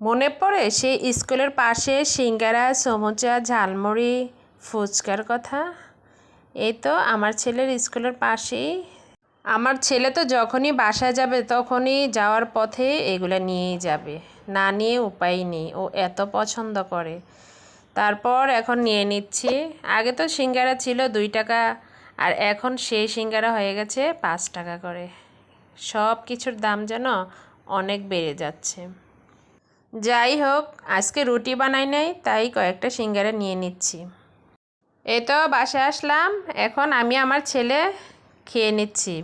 মনে পড়ে সেই স্কুলের পাশে সিঙ্গারা, সমুচা, ঝালমুড়ি, ফুচকার কথা। এই তো আমার ছেলের স্কুলের পাশেই। আমার ছেলে তো যখনই বাসায় যাবে তখনই যাওয়ার পথে এগুলো নিয়েই যাবে, না নিয়ে উপায় নেই, ও এত পছন্দ করে। তারপর এখন নিয়ে নিচ্ছি। আগে তো সিঙ্গারা ছিল 2 টাকা, আর এখন সেই সিঙ্গারা হয়ে গেছে 5 টাকা করে। সব কিছুর দাম যেন অনেক বেড়ে যাচ্ছে। যাই হোক, আজকে রুটি বানাই নাই, তাই কয়েকটা সিঙ্গারা নিয়ে নিচ্ছি। এই তো বাসায় আসলাম, এখন আমি আমার ছেলে খেয়ে নিচ্ছি।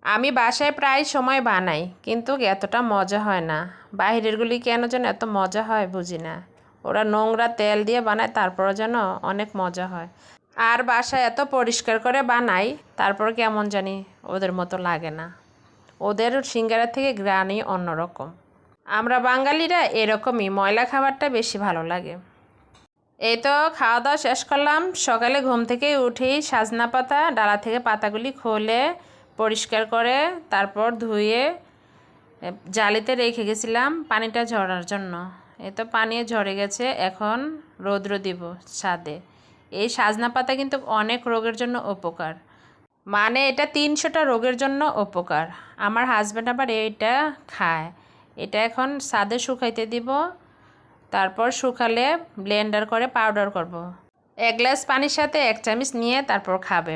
আমি বাসায় প্রায় সময় বানাই, কিন্তু এতটা মজা হয় না। বাইরেরগুলি কেন যেন এত মজা হয় বুঝি না। ওরা নোংরা তেল দিয়ে বানায়, তারপরও যেন অনেক মজা হয়। আর বাসায় এত পরিষ্কার করে বানাই, তারপর কেমন জানি ওদের মতো লাগে না। ওদের সিঙ্গারা থেকে ঘ্রাণই অন্যরকম। আমরা বাঙালিরা এরকমই, ময়লা খাবারটা বেশি ভালো লাগে। এই তো খাওয়া দাওয়া শেষ করলাম। সকালে ঘুম থেকে উঠেই সজনা পাতা ডালা থেকে পাতাগুলি খুলে পরিষ্কার করে তারপর ধুয়ে জালিতে রেখে গেছিলাম পানিটা ঝরার জন্য। এই তো পানি ঝরে গেছে, এখন রৌদ্র দিব ছাদে। এই সজনা পাতা কিন্তু অনেক রোগের জন্য উপকার, মানে এটা 300টা রোগের জন্য উপকার। আমার হাজব্যান্ড আবার এটা খায়। এটা এখন ছাদে শুকাইতে দিব, তারপর শুকালে ব্লেন্ডার করে পাউডার করব। 1 গ্লাস পানির সাথে 1 চামচ নিয়ে তারপর খাবে।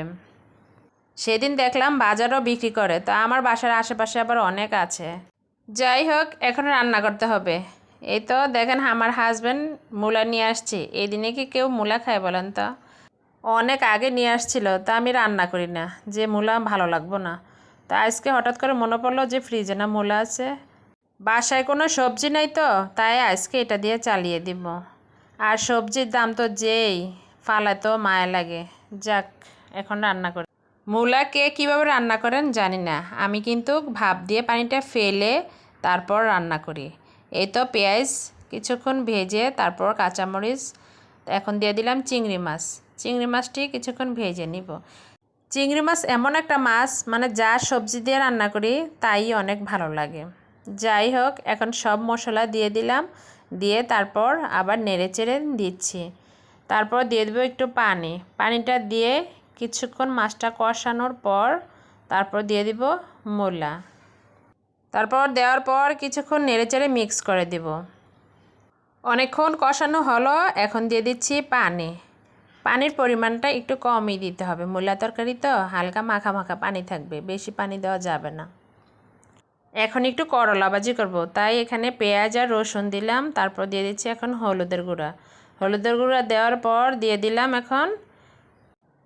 সেদিন দেখলাম বাজারও বিক্রি করে, তা আমার বাসার আশেপাশে আবার অনেক আছে। যাই হোক, এখন রান্না করতে হবে। এই তো দেখেন আমার হাজব্যান্ড মূলা নিয়ে আসছে। এই দিনে কি কেউ মূলা খায় বলেন তো? অনেক আগে নিয়ে আসছিল, তা আমি রান্না করি না, যে মূলা ভালো লাগবো না। তা আজকে হঠাৎ করে মনে পড়লো যে ফ্রিজে না মূলা আছে। বাসায় কোনো সবজি নাই তো, তাই আজকে এটা দিয়ে চালিয়ে দিব। আর সবজির দাম তো যেই, ফালায় তো মায়া লাগে। যাক, এখন রান্না করি। মূলা কে কীভাবে রান্না করেন জানি না, আমি কিন্তু ভাপ দিয়ে পানিটা ফেলে তারপর রান্না করি। এই তো পেঁয়াজ কিছুক্ষণ ভেজে তারপর কাঁচামরিচ, এখন দিয়ে দিলাম চিংড়ি মাছ। চিংড়ি মাছটি কিছুক্ষণ ভেজে নিব। চিংড়ি মাছ এমন একটা মাছ, মানে যা সবজি দিয়ে রান্না করি তাই অনেক ভালো লাগে। যাই হোক, এখন সব মশলা দিয়ে দিলাম, দিয়ে তারপর আবার নেড়ে চেড়ে দিচ্ছি। তারপর দিয়ে দেবো একটু পানি। পানিটা দিয়ে কিছুক্ষণ মাছটা কষানোর পর তারপর দিয়ে দিব মূলা। তারপর দেওয়ার পর কিছুক্ষণ নেড়ে চেড়ে মিক্স করে দেব। অনেকক্ষণ কষানো হলো, এখন দিয়ে দিচ্ছি পানি। পানির পরিমাণটা একটু কমই দিতে হবে, মূলা তরকারি তো হালকা মাখা মাখা পানি থাকবে, বেশি পানি দেওয়া যাবে না। এখন একটু করলা ভাজি করব, তাই এখানে পেঁয়াজ আর রসুন দিলাম। তারপর দিয়ে দিচ্ছি এখন হলুদের গুঁড়া। হলুদের গুঁড়া দেওয়ার পর দিয়ে দিলাম এখন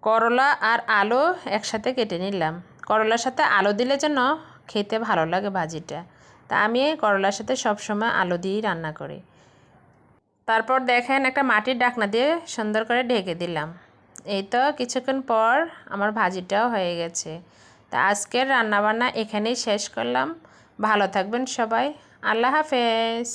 করলা আর আলু একসাথে কেটে নিলাম। করলার সাথে আলু দিলে যেন খেতে ভালো লাগে ভাজিটা, তা আমি করলার সাথে সবসময় আলু দিয়েই রান্না করি। তারপর দেখেন একটা মাটির ঢাকনা দিয়ে সুন্দর করে ঢেকে দিলাম। এই তো কিছুক্ষণ পর আমার ভাজিটাও হয়ে গেছে। তা আজকের রান্নাবান্না এখানেই শেষ করলাম। ভালো থাকবেন সবাই। আল্লাহ হাফেজ।